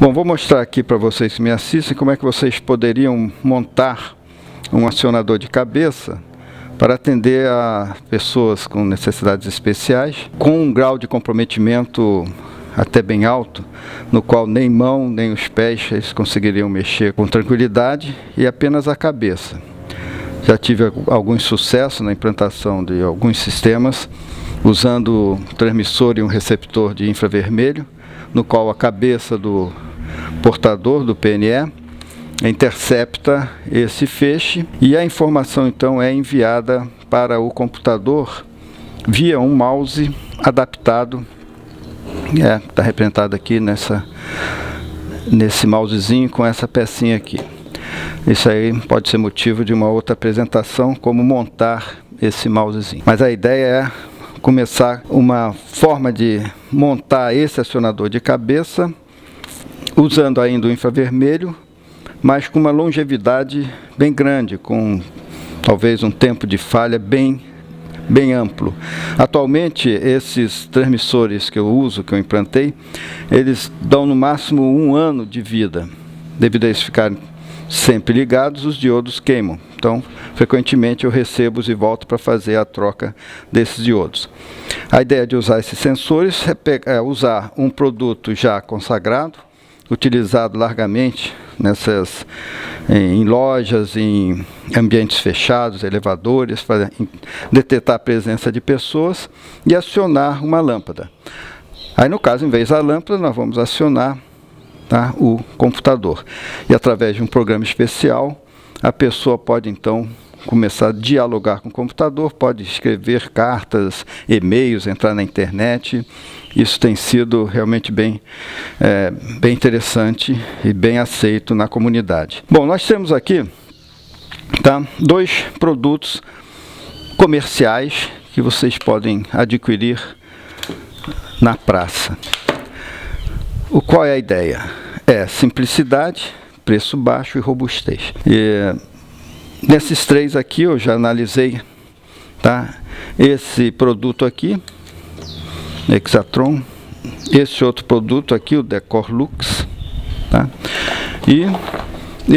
Bom, vou mostrar aqui para vocês que me assistem como é que vocês poderiam montar um acionador de cabeça para atender a pessoas com necessidades especiais, com um grau de comprometimento até bem alto, no qual nem mão nem os pés eles conseguiriam mexer com tranquilidade e apenas a cabeça. Já tive algum sucesso na implantação de alguns sistemas usando um transmissor e um receptor de infravermelho, no qual a cabeça do portador do PNE intercepta esse feixe e a informação então é enviada para o computador via um mouse adaptado. Está representado aqui nesse mousezinho com essa pecinha aqui. Isso aí pode ser motivo de uma outra apresentação, como montar esse mousezinho. Mas a ideia é começar uma forma de montar esse acionador de cabeça usando ainda o infravermelho, mas com uma longevidade bem grande, com talvez um tempo de falha bem amplo. Atualmente, esses transmissores que eu uso, que eu implantei, eles dão no máximo 1 ano de vida. Devido a eles ficarem sempre ligados, os diodos queimam. Então, frequentemente eu recebo e volto para fazer a troca desses diodos. A ideia de usar esses sensores é usar um produto já consagrado, utilizado largamente em lojas, em ambientes fechados, elevadores, para detectar a presença de pessoas e acionar uma lâmpada. Aí, no caso, em vez da lâmpada, nós vamos acionar o computador. E através de um programa especial, a pessoa pode então começar a dialogar com o computador, pode escrever cartas, e-mails, entrar na internet. Isso tem sido realmente bem interessante e bem aceito na comunidade. Bom, nós temos aqui 2 produtos comerciais que vocês podem adquirir na praça. Qual é a ideia? É simplicidade, preço baixo e robustez. Nesses 3 aqui eu já analisei, esse produto aqui, Exatron, esse outro produto aqui, o Decor Lux, e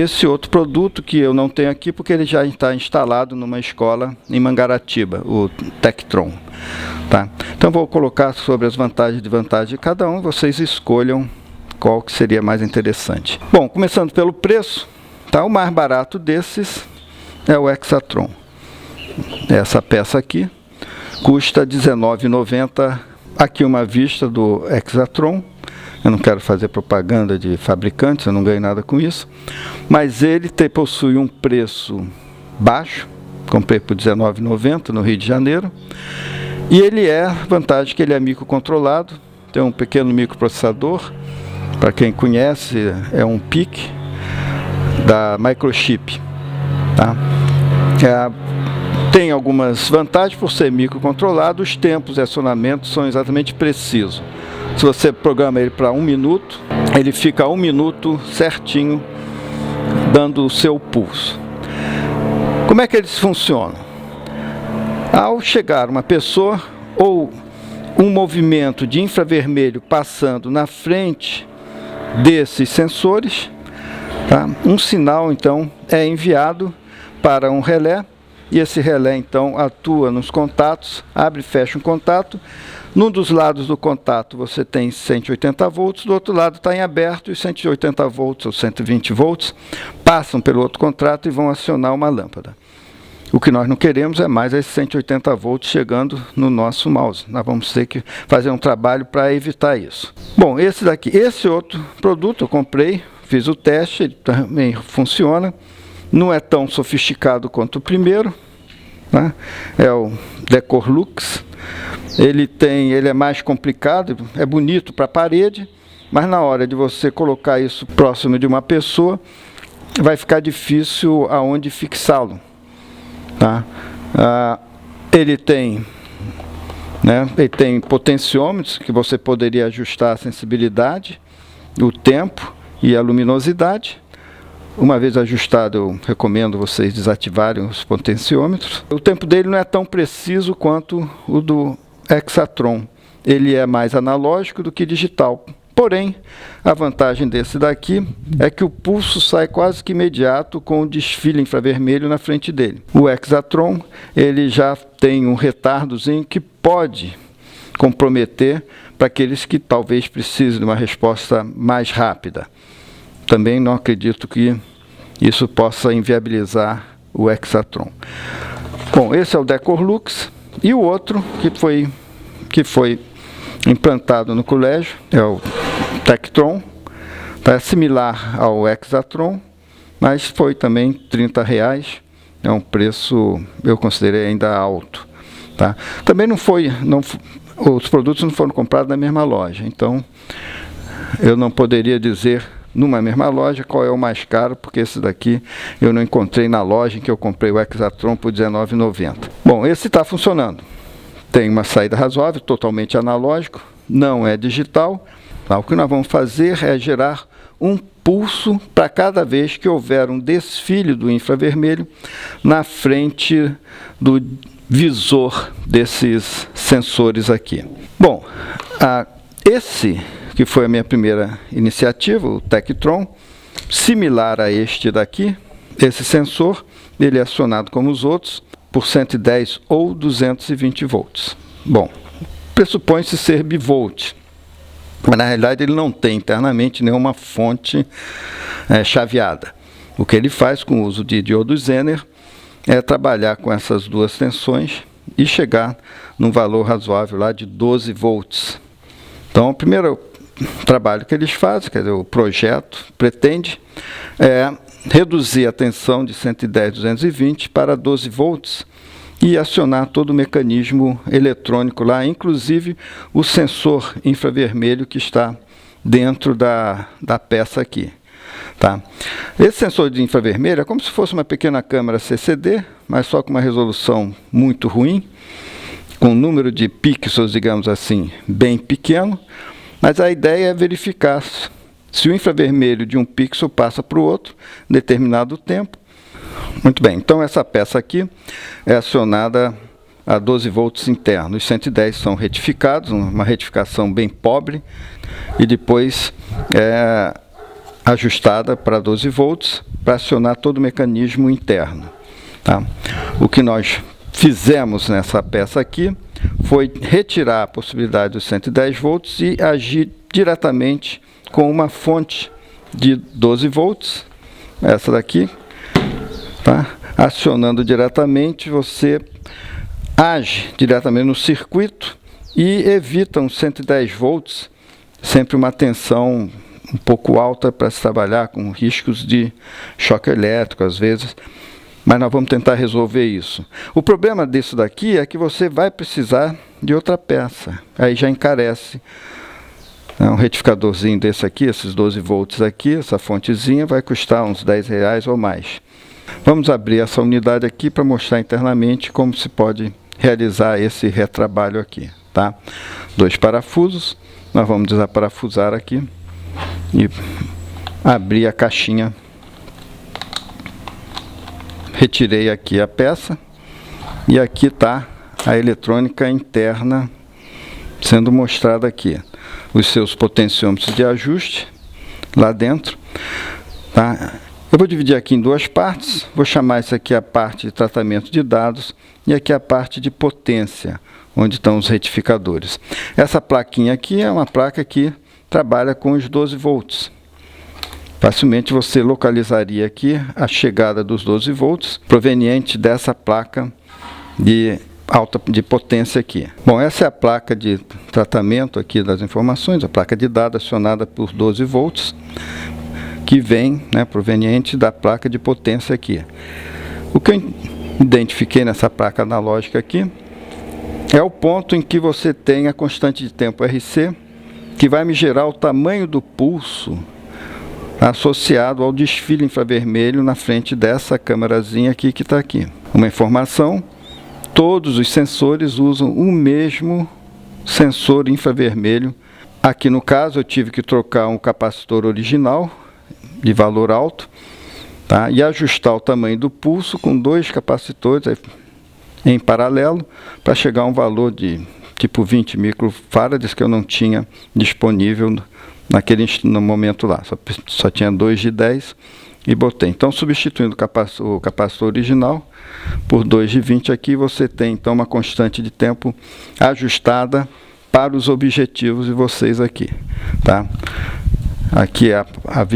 esse outro produto que eu não tenho aqui porque ele já está instalado numa escola em Mangaratiba, o Tectron. Então vou colocar sobre as vantagens e desvantagens de cada um, vocês escolham qual que seria mais interessante. Bom, começando pelo preço, o mais barato desses é o Exatron. Essa peça aqui custa R$19,90. Aqui uma vista do Exatron. Eu não quero fazer propaganda de fabricantes, eu não ganho nada com isso. Mas ele possui um preço baixo. Comprei por R$19,90 no Rio de Janeiro. E ele vantagem que ele é microcontrolado. Tem um pequeno microprocessador. Para quem conhece, é um PIC da Microchip. Tem algumas vantagens por ser microcontrolado, os tempos de acionamento são exatamente precisos. Se você programa ele para 1 minuto, ele fica 1 minuto certinho dando o seu pulso. Como é que eles funcionam? Ao chegar uma pessoa ou um movimento de infravermelho passando na frente desses sensores, um sinal então é enviado para um relé, e esse relé então atua nos contatos, abre e fecha um contato. Num dos lados do contato você tem 180 volts, do outro lado está em aberto, e 180 volts ou 120 volts passam pelo outro contato e vão acionar uma lâmpada. O que nós não queremos é mais esses 180 volts chegando no nosso mouse. Nós vamos ter que fazer um trabalho para evitar isso. Bom, esse outro produto eu comprei, fiz o teste, ele também funciona. Não é tão sofisticado quanto o primeiro, é o Decor Lux. Ele é mais complicado, é bonito para a parede, mas na hora de você colocar isso próximo de uma pessoa, vai ficar difícil aonde fixá-lo. Ele tem potenciômetros que você poderia ajustar a sensibilidade, o tempo e a luminosidade. Uma vez ajustado, eu recomendo vocês desativarem os potenciômetros. O tempo dele não é tão preciso quanto o do Exatron. Ele é mais analógico do que digital, Porém, a vantagem desse daqui é que o pulso sai quase que imediato com o desfile infravermelho na frente dele. O Exatron, ele já tem um retardozinho que pode comprometer para aqueles que talvez precisem de uma resposta mais rápida. Também não acredito que isso possa inviabilizar o Exatron. Bom, esse é o Decorlux, e o outro que foi implantado no colégio é o Tektron. É similar ao Exatron, mas foi também R$30. É um preço, eu considerei ainda alto. Tá? Também os produtos não foram comprados na mesma loja, então eu não poderia dizer numa mesma loja qual é o mais caro, porque esse daqui eu não encontrei na loja em que eu comprei o Exatron por R$19,90. Bom, esse está funcionando. Tem uma saída razoável, totalmente analógico, não é digital. O que nós vamos fazer é gerar um pulso para cada vez que houver um desfile do infravermelho na frente do visor desses sensores aqui. Bom, esse que foi a minha primeira iniciativa, o Tektron, similar a este daqui, esse sensor, ele é acionado como os outros por 110 ou 220 volts. Bom, pressupõe-se ser bivolt, mas na realidade ele não tem internamente nenhuma fonte chaveada. O que ele faz com o uso de diodo Zener é trabalhar com essas duas tensões e chegar num valor razoável lá de 12 volts. Então, o primeiro trabalho que eles fazem, quer dizer, o projeto pretende reduzir a tensão de 110, 220 para 12 volts e acionar todo o mecanismo eletrônico lá, inclusive o sensor infravermelho que está dentro da peça aqui. Tá? Esse sensor de infravermelho é como se fosse uma pequena câmera CCD, mas só com uma resolução muito ruim, com um número de pixels, digamos assim, bem pequeno, mas a ideia é verificar se o infravermelho de um pixel passa para o outro em determinado tempo. Muito bem, então essa peça aqui é acionada a 12 volts internos. Os 110 são retificados, uma retificação bem pobre, e depois é ajustada para 12 volts para acionar todo o mecanismo interno. Tá? O que nós fizemos nessa peça aqui foi retirar a possibilidade dos 110 volts e agir diretamente com uma fonte de 12 volts, essa daqui, tá? Acionando diretamente, você age diretamente no circuito e evita uns 110 volts, sempre uma tensão um pouco alta para se trabalhar com riscos de choque elétrico, às vezes, mas nós vamos tentar resolver isso. O problema disso daqui é que você vai precisar de outra peça, aí já encarece. Um retificadorzinho desse aqui, esses 12 volts aqui, essa fontezinha, vai custar uns R$10 ou mais. Vamos abrir essa unidade aqui para mostrar internamente como se pode realizar esse retrabalho aqui. Tá? 2 parafusos, nós vamos desaparafusar aqui e abrir a caixinha. Retirei aqui a peça e aqui está a eletrônica interna sendo mostrada aqui. Os seus potenciômetros de ajuste lá dentro. Tá? Eu vou dividir aqui em duas partes. Vou chamar isso aqui a parte de tratamento de dados e aqui a parte de potência, onde estão os retificadores. Essa plaquinha aqui é uma placa que trabalha com os 12 volts. Facilmente você localizaria aqui a chegada dos 12 volts proveniente dessa placa de potência aqui. Bom, essa é a placa de tratamento aqui das informações, a placa de dados acionada por 12 volts, que vem, proveniente da placa de potência aqui. O que eu identifiquei nessa placa analógica aqui é o ponto em que você tem a constante de tempo RC, que vai me gerar o tamanho do pulso associado ao desfile infravermelho na frente dessa câmerazinha aqui que está aqui. Uma informação: todos os sensores usam o mesmo sensor infravermelho. Aqui no caso eu tive que trocar um capacitor original de valor alto, tá? E ajustar o tamanho do pulso com 2 capacitores em paralelo para chegar a um valor de tipo 20 microfarads que eu não tinha disponível no momento lá, só tinha 2 de 10 e botei. Então, substituindo o capacitor original por 2 de 20 aqui, você tem então uma constante de tempo ajustada para os objetivos de vocês aqui, tá? Aqui é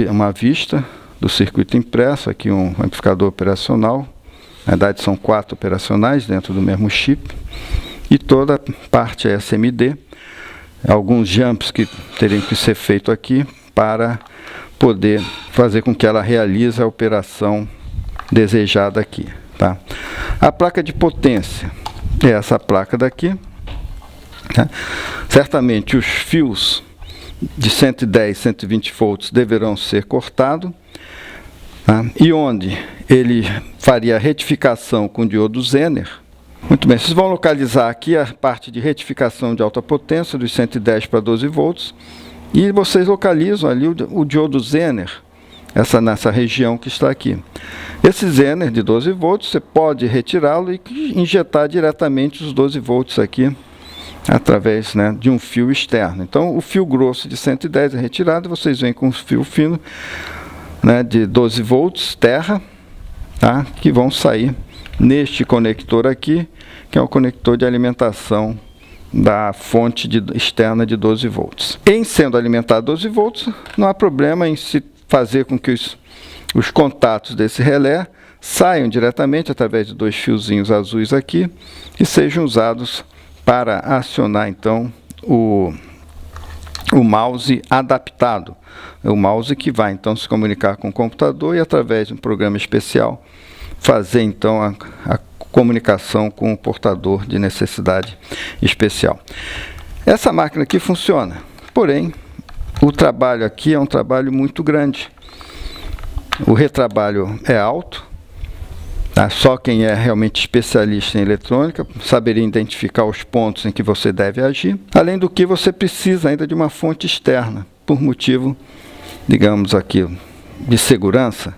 uma vista do circuito impresso, aqui um amplificador operacional, na verdade são 4 operacionais dentro do mesmo chip, e toda a parte é SMD, alguns jumps que teriam que ser feitos aqui para poder fazer com que ela realize a operação desejada aqui, tá? A placa de potência é essa placa daqui, tá? Certamente os fios de 110, 120 volts deverão ser cortados, tá? E onde ele faria a retificação com diodo Zener. Muito bem, vocês vão localizar aqui a parte de retificação de alta potência dos 110 para 12 volts e vocês localizam ali o diodo Zener, nessa região que está aqui. Esse Zener de 12 volts, você pode retirá-lo e injetar diretamente os 12 volts aqui através, né, de um fio externo. Então, o fio grosso de 110 é retirado, vocês vêm com o fio fino, né, de 12 volts, terra, tá, que vão sair neste conector aqui, que é o conector de alimentação da fonte externa de 12 volts. Em sendo alimentado 12 volts, não há problema em se fazer com que os contatos desse relé saiam diretamente através de 2 fiozinhos azuis aqui e sejam usados para acionar então o mouse adaptado, o mouse que vai então se comunicar com o computador e através de um programa especial fazer então a comunicação com o portador de necessidade especial. Essa máquina aqui funciona, porém o trabalho aqui é um trabalho muito grande. O retrabalho é alto, tá? Só quem é realmente especialista em eletrônica saberia identificar os pontos em que você deve agir. Além do que, você precisa ainda de uma fonte externa, por motivo, digamos aqui, de segurança.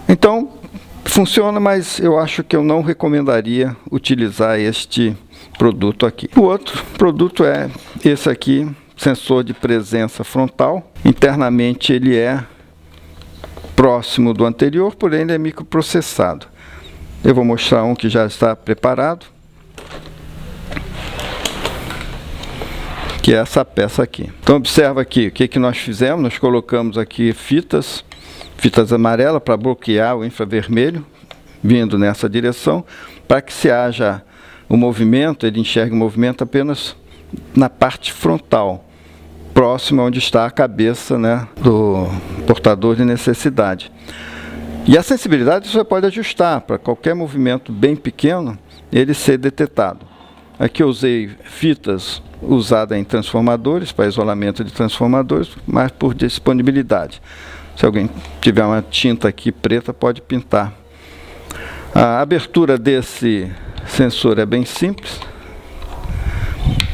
Então, funciona, mas eu acho que eu não recomendaria utilizar este produto aqui. O outro produto é esse aqui, sensor de presença frontal. Internamente ele é próximo do anterior, porém ele é microprocessado. Eu vou mostrar um que já está preparado, que é essa peça aqui. Então observa aqui o que nós fizemos. Nós colocamos aqui fitas amarelas para bloquear o infravermelho vindo nessa direção, para que se haja o movimento, ele enxergue o movimento apenas na parte frontal, próximo onde está a cabeça, né, do portador de necessidade. E a sensibilidade você pode ajustar para qualquer movimento bem pequeno ele ser detectado. Aqui eu usei fitas usadas em transformadores, para isolamento de transformadores, mas por disponibilidade. Se alguém tiver uma tinta aqui preta, pode pintar. A abertura desse sensor é bem simples.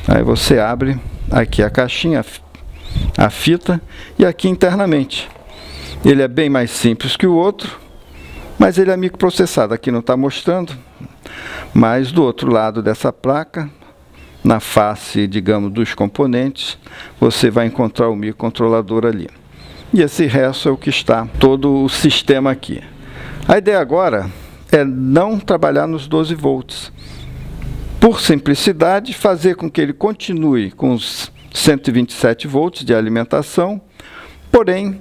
Aí você abre aqui a caixinha, a fita, e aqui internamente. Ele é bem mais simples que o outro, mas ele é microprocessado. Aqui não está mostrando, mas do outro lado dessa placa, na face, digamos, dos componentes, você vai encontrar o microcontrolador ali. E esse resto é o que está, todo o sistema aqui. A ideia agora é não trabalhar nos 12 volts. Por simplicidade, fazer com que ele continue com os 127 volts de alimentação, porém,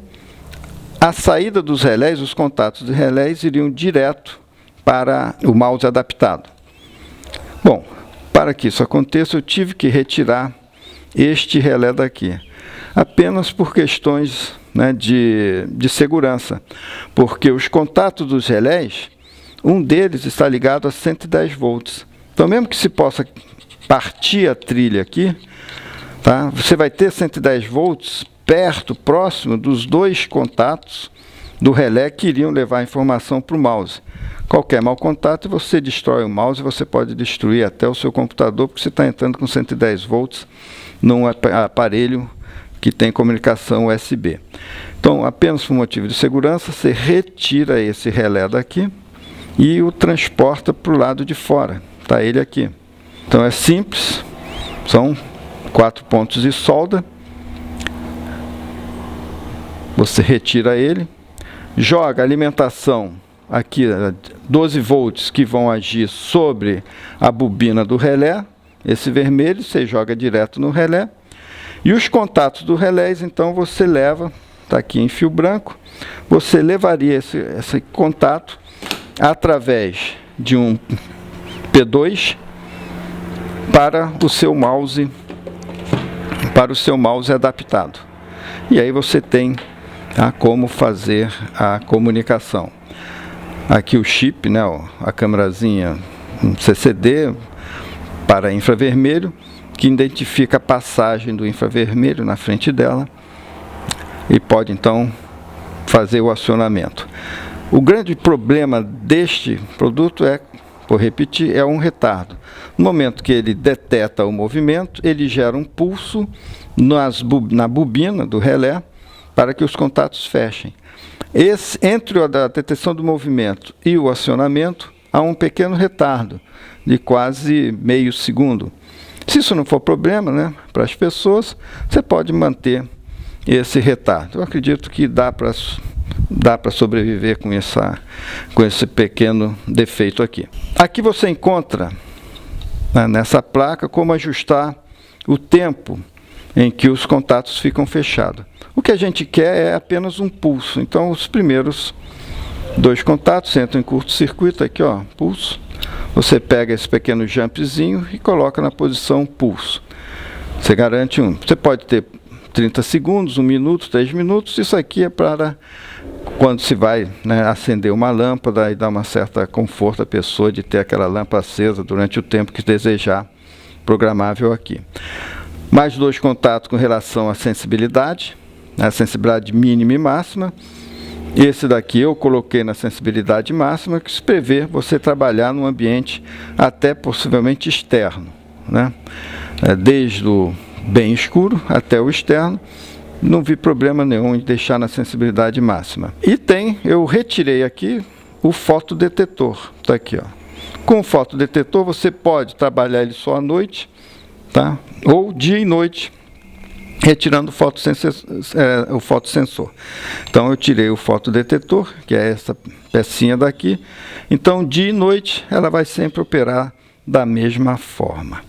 a saída dos relés, os contatos de relés, iriam direto para o mouse adaptado. Bom, para que isso aconteça, eu tive que retirar este relé daqui, apenas por questões, né, de segurança, porque os contatos dos relés, um deles está ligado a 110 volts. Então, mesmo que se possa partir a trilha aqui, tá, você vai ter 110 volts próximo dos 2 contatos do relé que iriam levar a informação para o mouse. Qualquer mau contato, você destrói o mouse, você pode destruir até o seu computador, porque você está entrando com 110 volts num aparelho que tem comunicação USB. Então, apenas por motivo de segurança, você retira esse relé daqui e o transporta para o lado de fora. Está ele aqui. Então é simples, são 4 pontos de solda. Você retira ele, joga a alimentação aqui, 12 volts, que vão agir sobre a bobina do relé. Esse vermelho você joga direto no relé. E os contatos do relés, então, você leva, está aqui em fio branco, você levaria esse contato através de um P2 para o seu mouse adaptado. E aí você tem como fazer a comunicação. Aqui o chip, né, a câmerazinha CCD para infravermelho, que identifica a passagem do infravermelho na frente dela e pode então fazer o acionamento. O grande problema deste produto vou repetir, é um retardo. No momento que ele detecta o movimento, ele gera um pulso na bobina do relé para que os contatos fechem. Entre a detecção do movimento e o acionamento, há um pequeno retardo de quase meio segundo. Se isso não for problema, né, para as pessoas, você pode manter esse retardo. Eu acredito que dá para sobreviver com esse pequeno defeito aqui. Aqui você encontra, né, nessa placa, como ajustar o tempo em que os contatos ficam fechados. O que a gente quer é apenas um pulso. Então, os primeiros 2 contatos entram em curto-circuito, aqui, ó, pulso. Você pega esse pequeno jumpzinho e coloca na posição pulso. Você garante Você pode ter 30 segundos, 1 minuto, 3 minutos. Isso aqui é para quando se vai, né, acender uma lâmpada e dar uma certa conforto à pessoa de ter aquela lâmpada acesa durante o tempo que desejar, programável aqui. Mais 2 contatos com relação à sensibilidade, a sensibilidade mínima e máxima. Esse daqui eu coloquei na sensibilidade máxima, que se prevê você trabalhar num ambiente até possivelmente externo, né? Desde o bem escuro até o externo, não vi problema nenhum em deixar na sensibilidade máxima. E eu retirei aqui o fotodetetor, está aqui, ó. Com o fotodetetor você pode trabalhar ele só à noite, tá? Ou dia e noite, retirando o fotossensor. Então eu tirei o fotodetetor, que é essa pecinha daqui. Então dia e noite ela vai sempre operar da mesma forma.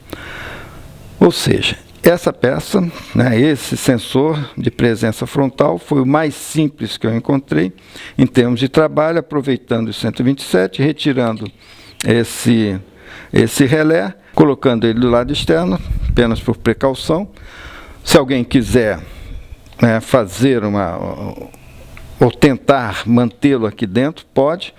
Ou seja, essa peça, né, esse sensor de presença frontal foi o mais simples que eu encontrei em termos de trabalho, aproveitando o 127, retirando esse relé, colocando ele do lado externo, apenas por precaução. Se alguém quiser, né, fazer ou tentar mantê-lo aqui dentro, pode,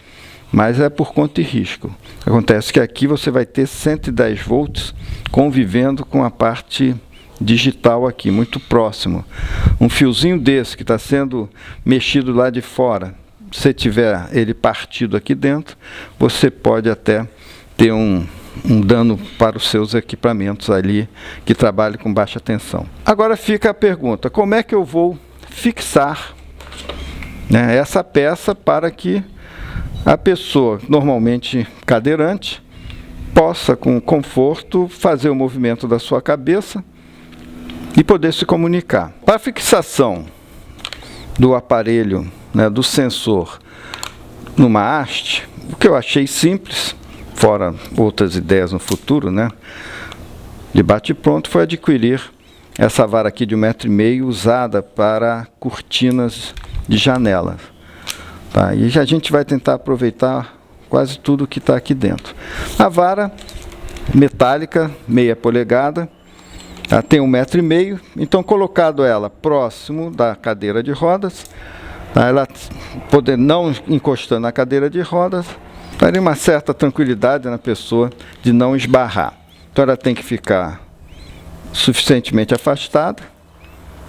mas é por conta e risco. Acontece que aqui você vai ter 110 volts convivendo com a parte digital aqui, muito próximo. Um fiozinho desse que está sendo mexido lá de fora, se tiver ele partido aqui dentro, você pode até ter um dano para os seus equipamentos ali que trabalham com baixa tensão. Agora fica a pergunta, como é que eu vou fixar, né, essa peça para que a pessoa, normalmente cadeirante, possa com conforto fazer o movimento da sua cabeça e poder se comunicar. Para a fixação do aparelho, né, do sensor numa haste, o que eu achei simples, fora outras ideias no futuro, né, de bate-pronto, foi adquirir essa vara aqui de 1,5 m usada para cortinas de janela. Tá? E a gente vai tentar aproveitar quase tudo que está aqui dentro. A vara metálica, meia polegada, ela tem 1,5 m, então colocado ela próximo da cadeira de rodas, tá? Ela poder não encostando na cadeira de rodas, daria uma certa tranquilidade na pessoa de não esbarrar. Então ela tem que ficar suficientemente afastada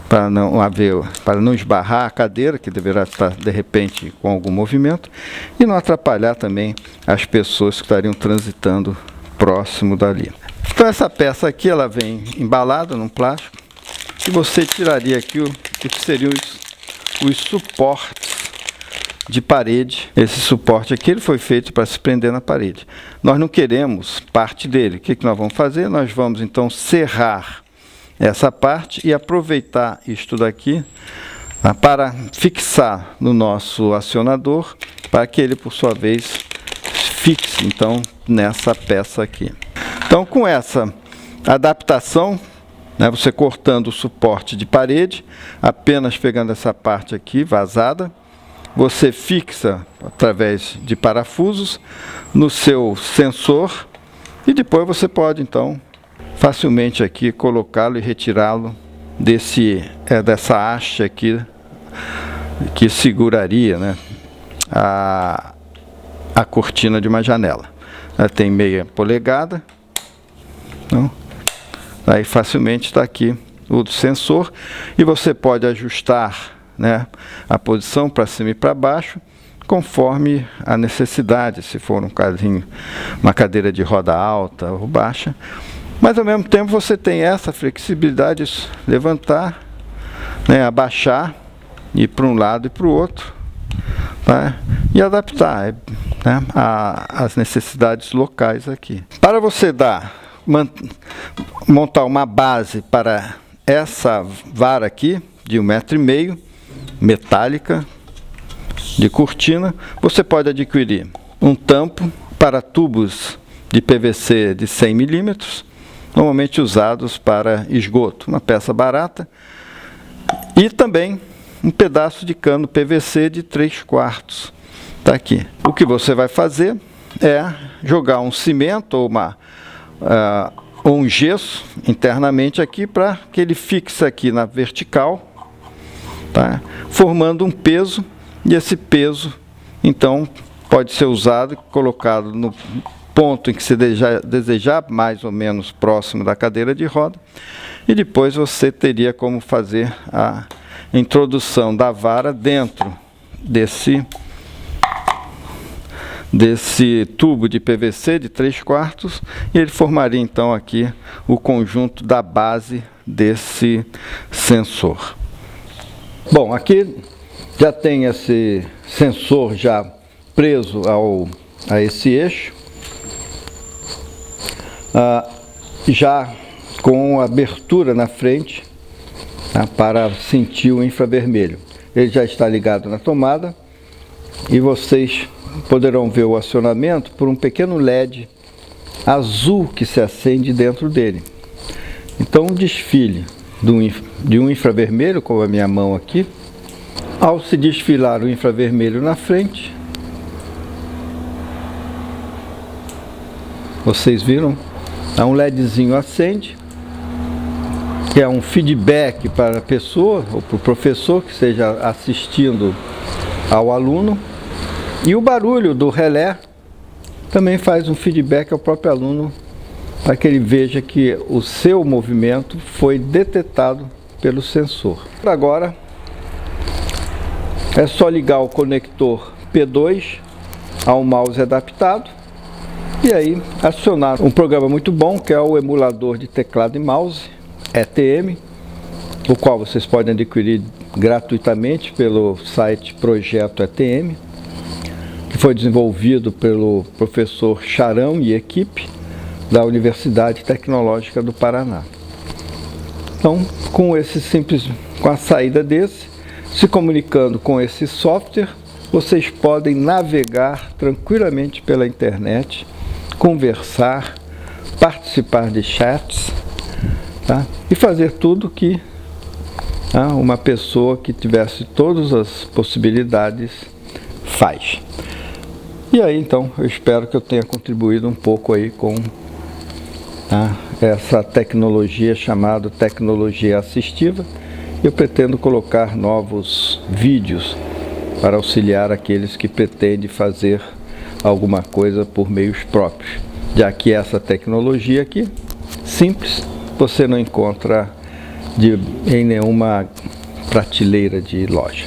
para não esbarrar a cadeira, que deverá estar de repente com algum movimento, e não atrapalhar também as pessoas que estariam transitando próximo dali. Então essa peça aqui, ela vem embalada num plástico, e você tiraria aqui o que seriam os suportes de parede. Esse suporte aqui ele foi feito para se prender na parede. Nós não queremos parte dele. O que nós vamos fazer? Nós vamos então serrar essa parte e aproveitar isto daqui, para fixar no nosso acionador, para que ele, por sua vez, fixe, então, nessa peça aqui. Então, com essa adaptação, né, você cortando o suporte de parede, apenas pegando essa parte aqui, vazada, você fixa através de parafusos no seu sensor e depois você pode, então, facilmente aqui colocá-lo e retirá-lo dessa haste aqui que seguraria, né, a cortina de uma janela. Ela tem meia polegada, então, aí facilmente está aqui o sensor e você pode ajustar, né, a posição para cima e para baixo conforme a necessidade, se for um casinho, uma cadeira de roda alta ou baixa, mas ao mesmo tempo você tem essa flexibilidade de levantar, né, abaixar, ir para um lado e para o outro, tá? E adaptar, né, às necessidades locais aqui. Para você montar uma base para essa vara aqui de 1,5 m, metálica, de cortina, você pode adquirir um tampo para tubos de PVC de 100 mm, normalmente usados para esgoto, uma peça barata, e também um pedaço de cano PVC de 3/4, está aqui. O que você vai fazer é jogar um cimento ou um gesso internamente aqui para que ele fixe aqui na vertical, tá? Formando um peso, e esse peso então pode ser usado e colocado no ponto em que você desejar, mais ou menos próximo da cadeira de roda, e depois você teria como fazer a introdução da vara dentro desse tubo de PVC de 3/4, e ele formaria então aqui o conjunto da base desse sensor. Bom, aqui já tem esse sensor já preso a esse eixo, já com abertura na frente, tá, para sentir o infravermelho. Ele já está ligado na tomada e vocês poderão ver o acionamento por um pequeno LED azul que se acende dentro dele. Então, o desfile de um infravermelho, como a minha mão aqui, ao se desfilar o infravermelho na frente, vocês viram? Um LEDzinho acende, que é um feedback para a pessoa ou para o professor que esteja assistindo ao aluno, e o barulho do relé também faz um feedback ao próprio aluno para que ele veja que o seu movimento foi detectado pelo sensor. Agora é só ligar o conector P2 ao mouse adaptado e aí acionar um programa muito bom, que é o emulador de teclado e mouse, ETM, o qual vocês podem adquirir gratuitamente pelo site Projeto ETM, que foi desenvolvido pelo professor Charão e equipe da Universidade Tecnológica do Paraná. Então, com a saída desse, se comunicando com esse software, vocês podem navegar tranquilamente pela internet, conversar, participar de chats, tá? E fazer tudo que uma pessoa que tivesse todas as possibilidades faz. E aí, então, eu espero que eu tenha contribuído um pouco aí com essa tecnologia chamada tecnologia assistiva. Eu pretendo colocar novos vídeos para auxiliar aqueles que pretendem fazer alguma coisa por meios próprios, já que essa tecnologia aqui, simples, você não encontra em nenhuma prateleira de loja.